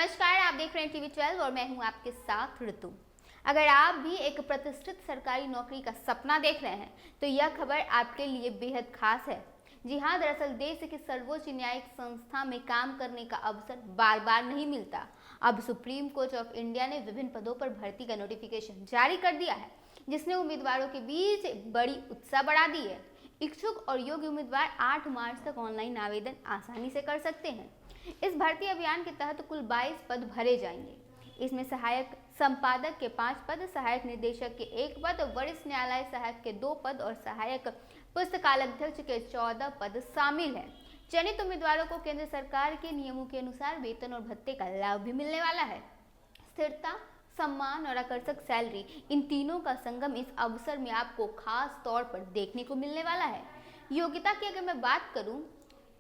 नमस्कार, आप देख रहे हैं टीवी 12 और मैं हूं आपके साथ ऋतु। अगर आप भी एक प्रतिष्ठित सरकारी नौकरी का सपना देख रहे हैं तो यह खबर आपके लिए बेहद खास है। जी हां, दरअसल देश की सर्वोच्च न्यायिक संस्था में काम करने का अवसर बार बार नहीं मिलता। अब सुप्रीम कोर्ट ऑफ इंडिया ने विभिन्न पदों पर भर्ती का नोटिफिकेशन जारी कर दिया है, जिसने उम्मीदवारों के बीच बड़ी उत्साह बढ़ा दी है। इच्छुक और योग्य उम्मीदवार 8 मार्च तक ऑनलाइन आवेदन आसानी से कर सकते हैं। इस भर्ती अभियान के तहत कुल 22 पद भरे जाएंगे। इसमें सहायक संपादक के 5 पद, सहायक निदेशक के 1 पद, वरिष्ठ न्यायालय सहायक के 2 पद और सहायक पुस्तकालयाध्यक्ष के 14 पद शामिल हैं। चयनित उम्मीदवारों को केंद्र सरकार के नियमों के अनुसार वेतन और भत्ते का लाभ भी मिलने वाला है। स्थिरता, सम्मान और आकर्षक सैलरी, इन तीनों का संगम इस अवसर में आपको खास तौर पर देखने को मिलने वाला है। योग्यता की अगर मैं बात करूं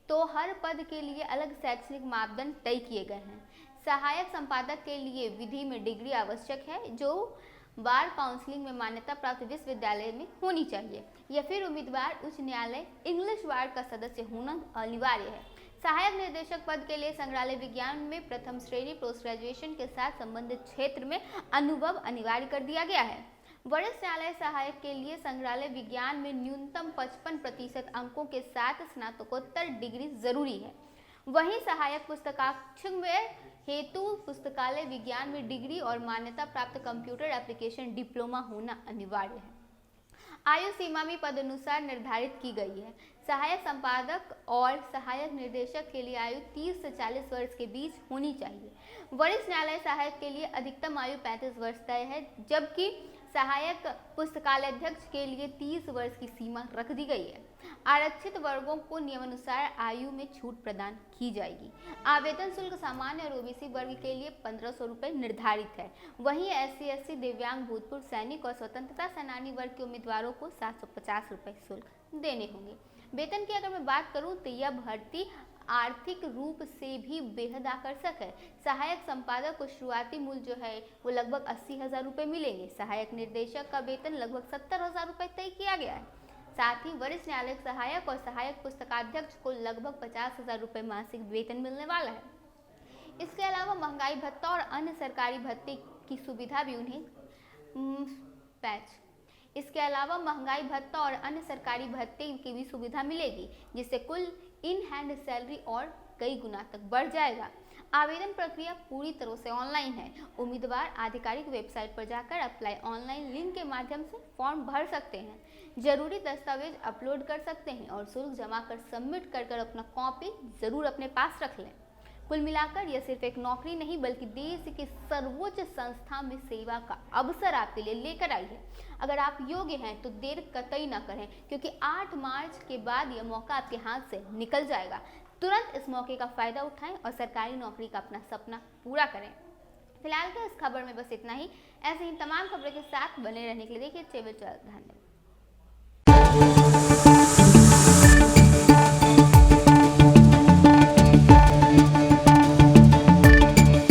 तो हर पद के लिए अलग शैक्षणिक मापदंड तय किए गए हैं। सहायक संपादक के लिए विधि में डिग्री आवश्यक है, जो बार काउंसिलिंग में मान्यता प्राप्त विश्वविद्यालय में होनी चाहिए, या फिर उम्मीदवार उच्च न्यायालय इंग्लिश बार का सदस्य होना अनिवार्य है। सहायक निर्देशक पद के लिए संग्रहालय विज्ञान में प्रथम श्रेणी पोस्ट ग्रेजुएशन के साथ संबंधित क्षेत्र में अनुभव अनिवार्य कर दिया गया है। वरिष्ठ न्यायालय सहायक के लिए संग्रहालय विज्ञान में न्यूनतम 55% अंकों के साथ स्नातकोत्तर डिग्री जरूरी है। वहीं सहायक पुस्तकाक्षर हेतु पुस्तकालय विज्ञान में डिग्री और मान्यता प्राप्त कंप्यूटर एप्लीकेशन डिप्लोमा होना अनिवार्य है। आयु सीमा भी पद अनुसार निर्धारित की गई है। सहायक संपादक और सहायक निर्देशक के लिए आयु 30 से 40 वर्ष के बीच होनी चाहिए। वरिष्ठ न्यायालय सहायक के लिए अधिकतम आयु 35 वर्ष तय है, जबकि सहायक पुस्तकालयाध्यक्ष के लिए 30 वर्ष की सीमा रख दी गई है। आरक्षित वर्गों को नियमानुसार आयु में छूट प्रदान की जाएगी। आवेदन शुल्क सामान्य और ओबीसी वर्ग के लिए 1500 रुपये निर्धारित है। वहीं SC, SC, दिव्यांग, भूतपूर्व सैनिक और स्वतंत्रता सेनानी वर्ग के उम्मीदवारों को 750 रुपये शुल्क देने होंगे। वेतन की अगर मैं बात करूं तो यह भर्ती आर्थिक रूप से भी बेहद आकर्षक है। सहायक संपादक को शुरुआती मूल्य जो है वो लगभग 80,000 रुपये मिलेंगे। सहायक निर्देशक का वेतन लगभग 70,000 रुपये तय किया गया है। साथ ही वरिष्ठ न्यायालय सहायक और सहायक पुस्तकाध्यक्ष को लगभग 50,000 रुपये मासिक वेतन मिलने वाला है। इसके अलावा महंगाई भत्ता और अन्य सरकारी भत्ते की सुविधा भी उन्हें इसके अलावा महंगाई भत्ता और अन्य सरकारी भत्ते की भी सुविधा मिलेगी, जिससे कुल इन हैंड सैलरी और कई गुना तक बढ़ जाएगा। आवेदन प्रक्रिया पूरी तरह से ऑनलाइन है। उम्मीदवार आधिकारिक वेबसाइट पर जाकर अप्लाई ऑनलाइन लिंक के माध्यम से फॉर्म भर सकते हैं, जरूरी दस्तावेज अपलोड कर सकते हैं और शुल्क जमा कर सबमिट कर अपना कॉपी जरूर अपने पास रख लें। कुल मिलाकर यह सिर्फ एक नौकरी नहीं बल्कि देश की सर्वोच्च संस्था में सेवा का अवसर आपके लिए लेकर आई है। अगर आप योग्य हैं तो देर कतई ना करें, क्योंकि 8 मार्च के बाद यह मौका आपके हाथ से निकल जाएगा। तुरंत इस मौके का फायदा उठाएं और सरकारी नौकरी का अपना सपना पूरा करें। फिलहाल तो इस खबर में बस इतना ही। ऐसे ही तमाम खबरों के साथ बने रहने के लिए देखिए टेबल 12। धन्यवाद।